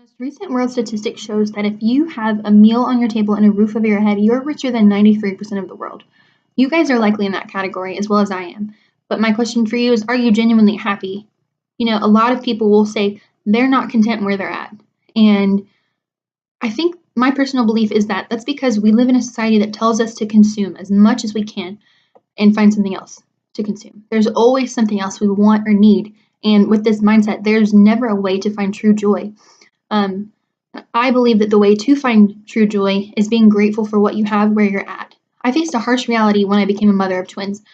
Most recent world statistic shows that if you have a meal on your table and a roof over your head, you're richer than 93% of the world. You guys are likely in that category as well as I am. But my question for you is, are you genuinely happy? A lot of people will say they're not content where they're at. And I think my personal belief is that that's because we live in a society that tells us to consume as much as we can and find something else to consume. There's always something else we want or need. And with this mindset, there's never a way to find true joy. Um, I believe that the way to find true joy is being grateful for what you have where you're at. I faced a harsh reality when I became a mother of twins.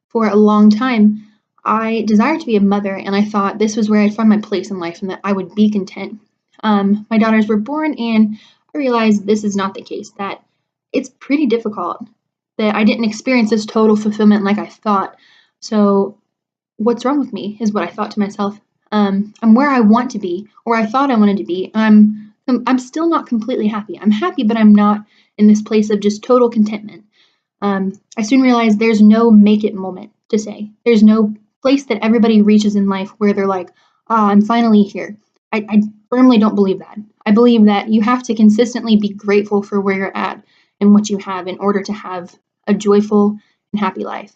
For a long time, I desired to be a mother, and I thought this was where I'd find my place in life and that I would be content. My daughters were born, and I realized this is not the case, that it's pretty difficult, that I didn't experience this total fulfillment like I thought. So, what's wrong with me is what I thought to myself. I'm where I want to be, or I thought I wanted to be. I'm still not completely happy. I'm happy, but I'm not in this place of just total contentment. I soon realized there's no make it moment to say. There's no place that everybody reaches in life where they're like, I'm finally here. I firmly don't believe that. I believe that you have to consistently be grateful for where you're at and what you have in order to have a joyful and happy life.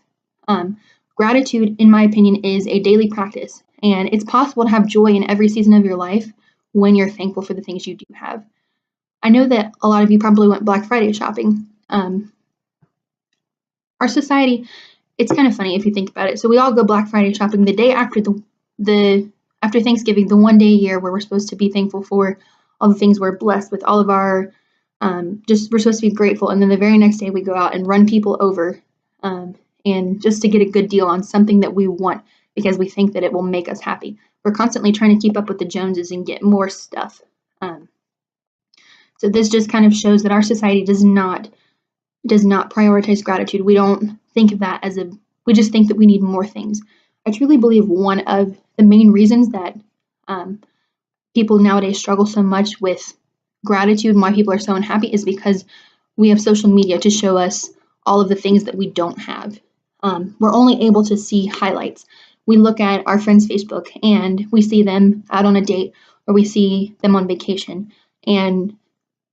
Gratitude, in my opinion, is a daily practice, and it's possible to have joy in every season of your life when you're thankful for the things you do have. I know that a lot of you probably went Black Friday shopping. Our society, it's kind of funny if you think about it. So we all go Black Friday shopping the day after the after Thanksgiving, the one day a year where we're supposed to be thankful for all the things we're blessed with, all of our just we're supposed to be grateful, and then the very next day we go out and run people over, and just to get a good deal on something that we want because we think that it will make us happy. We're constantly trying to keep up with the Joneses and get more stuff. So this just kind of shows that our society does not prioritize gratitude. We don't think of that as we just think that we need more things. I truly believe one of the main reasons that people nowadays struggle so much with gratitude and why people are so unhappy is because we have social media to show us all of the things that we don't have. We're only able to see highlights. We look at our friends' Facebook and we see them out on a date or we see them on vacation. And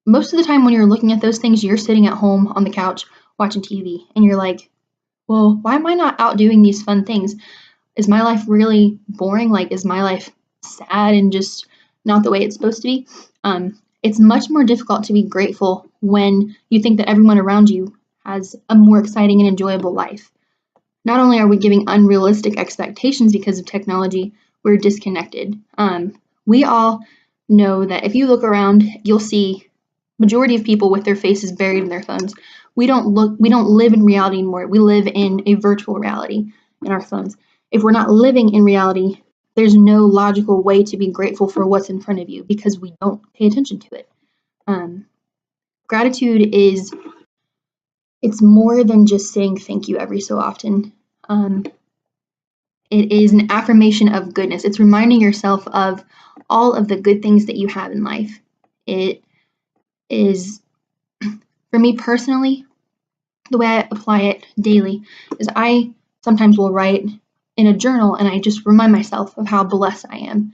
most of the time when you're looking at those things, you're sitting at home on the couch watching TV and you're like, well, why am I not out doing these fun things? Is my life really boring? Like, is my life sad and just not the way it's supposed to be? It's much more difficult to be grateful when you think that everyone around you has a more exciting and enjoyable life. Not only are we giving unrealistic expectations because of technology, we're disconnected. We all know that if you look around, you'll see majority of people with their faces buried in their phones. We don't live in reality anymore. We live in a virtual reality in our phones. If we're not living in reality, there's no logical way to be grateful for what's in front of you because we don't pay attention to it. Gratitude it's more than just saying thank you every so often. It is an affirmation of goodness. It's reminding yourself of all of the good things that you have in life. It is, for me personally, the way I apply it daily is I sometimes will write in a journal and I just remind myself of how blessed I am.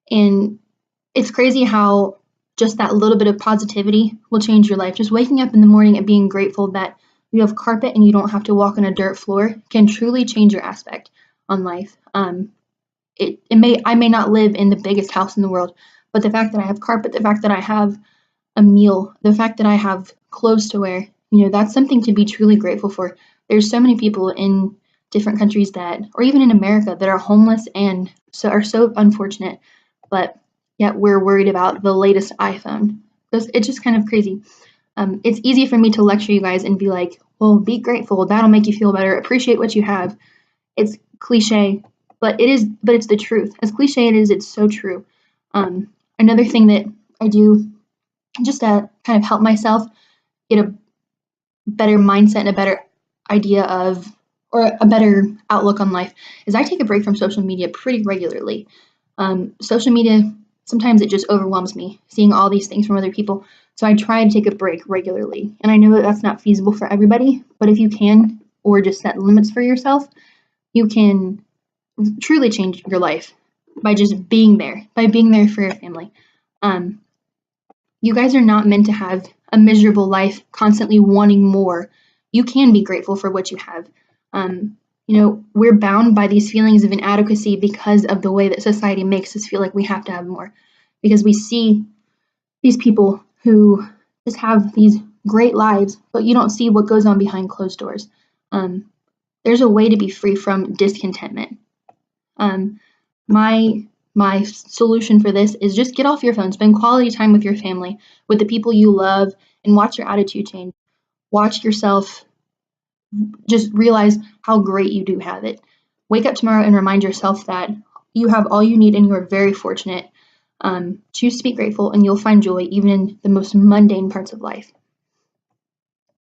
And it's crazy how just that little bit of positivity will change your life. Just waking up in the morning and being grateful that you have carpet and you don't have to walk on a dirt floor can truly change your aspect on life. I may not live in the biggest house in the world, but the fact that I have carpet, the fact that I have a meal, the fact that I have clothes to wear, that's something to be truly grateful for. There's so many people in different countries or even in America that are homeless and are so unfortunate, but yet we're worried about the latest iPhone. It's just kind of crazy. It's easy for me to lecture you guys and be like, well, be grateful. That'll make you feel better. Appreciate what you have. It's cliche, but it's the truth. As cliche it is, it's so true. Another thing that I do just to kind of help myself get a better mindset and a better idea of, or a better outlook on life, is I take a break from social media pretty regularly. Social media, sometimes it just overwhelms me seeing all these things from other people. So I try to take a break regularly. And I know that that's not feasible for everybody, but if you can, or just set limits for yourself, you can truly change your life. by just being there, for your family. You guys are not meant to have a miserable life, constantly wanting more. You can be grateful for what you have. We're bound by these feelings of inadequacy because of the way that society makes us feel like we have to have more. Because we see these people who just have these great lives, but you don't see what goes on behind closed doors. There's a way to be free from discontentment. My solution for this is just get off your phone, spend quality time with your family, with the people you love, and watch your attitude change. Watch yourself just realize how great you do have it. Wake up tomorrow and remind yourself that you have all you need and you're very fortunate. Choose to be grateful, and you'll find joy even in the most mundane parts of life.